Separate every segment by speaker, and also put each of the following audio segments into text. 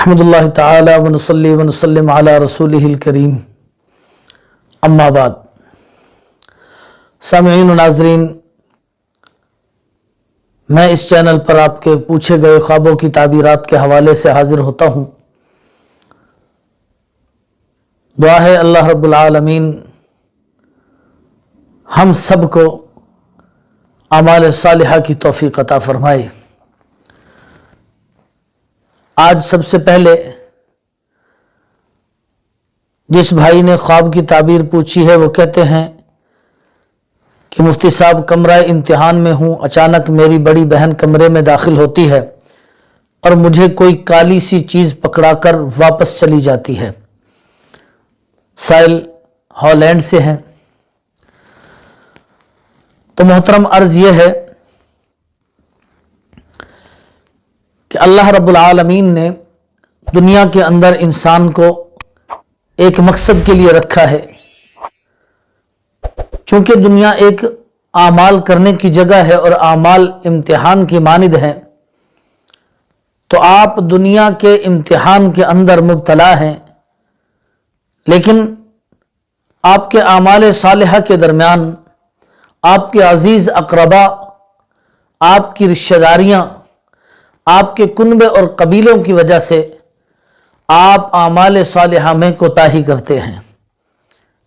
Speaker 1: احمد اللہ تعالی ونصلی ونسلم علی رسولہ الکریم، اما بعد۔ سامعین و ناظرین، میں اس چینل پر آپ کے پوچھے گئے خوابوں کی تعبیرات کے حوالے سے حاضر ہوتا ہوں۔ دعا ہے اللہ رب العالمین ہم سب کو اعمال صالحہ کی توفیق عطا فرمائے۔ آج سب سے پہلے جس بھائی نے خواب کی تعبیر پوچھی ہے وہ کہتے ہیں کہ مفتی صاحب، کمرہ امتحان میں ہوں، اچانک میری بڑی بہن کمرے میں داخل ہوتی ہے اور مجھے کوئی کالی سی چیز پکڑا کر واپس چلی جاتی ہے۔ سائل ہالینڈ سے ہیں۔ تو محترم، عرض یہ ہے کہ اللہ رب العالمین نے دنیا کے اندر انسان کو ایک مقصد کے لیے رکھا ہے۔ چونکہ دنیا ایک اعمال کرنے کی جگہ ہے اور اعمال امتحان کی مانند ہیں، تو آپ دنیا کے امتحان کے اندر مبتلا ہیں، لیکن آپ کے اعمال صالحہ کے درمیان آپ کے عزیز اقربا، آپ کی رشتہ داریاں، آپ کے کنبے اور قبیلوں کی وجہ سے آپ اعمال صالحہ میں کوتاہی کرتے ہیں،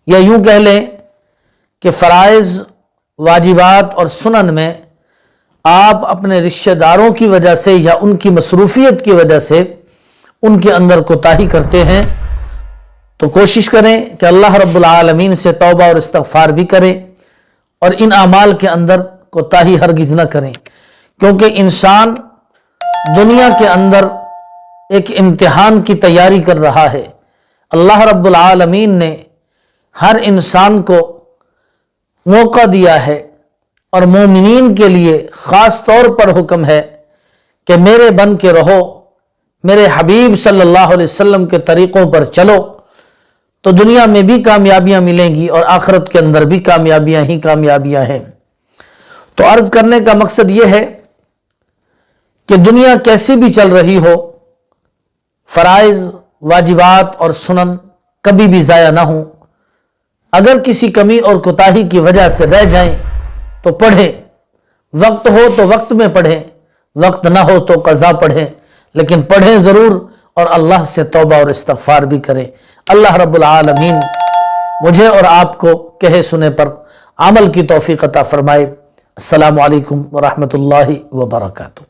Speaker 1: یا یوں کہہ لیں کہ فرائض، واجبات اور سنن میں آپ اپنے رشتہ داروں کی وجہ سے یا ان کی مصروفیت کی وجہ سے ان کے اندر کوتاہی کرتے ہیں۔ تو کوشش کریں کہ اللہ رب العالمین سے توبہ اور استغفار بھی کریں اور ان اعمال کے اندر کوتاہی ہرگز نہ کریں، کیونکہ انسان دنیا کے اندر ایک امتحان کی تیاری کر رہا ہے۔ اللہ رب العالمین نے ہر انسان کو موقع دیا ہے، اور مومنین کے لیے خاص طور پر حکم ہے کہ میرے بن کے رہو، میرے حبیب صلی اللہ علیہ وسلم کے طریقوں پر چلو، تو دنیا میں بھی کامیابیاں ملیں گی اور آخرت کے اندر بھی کامیابیاں ہی کامیابیاں ہیں۔ تو عرض کرنے کا مقصد یہ ہے کہ دنیا کیسی بھی چل رہی ہو، فرائض، واجبات اور سنن کبھی بھی ضائع نہ ہوں۔ اگر کسی کمی اور کوتاہی کی وجہ سے رہ جائیں تو پڑھیں، وقت ہو تو وقت میں پڑھیں، وقت نہ ہو تو قضا پڑھیں، لیکن پڑھیں ضرور اور اللہ سے توبہ اور استغفار بھی کریں۔ اللہ رب العالمین مجھے اور آپ کو کہے سنے پر عمل کی توفیق عطا فرمائے۔ السلام علیکم ورحمۃ اللہ وبرکاتہ۔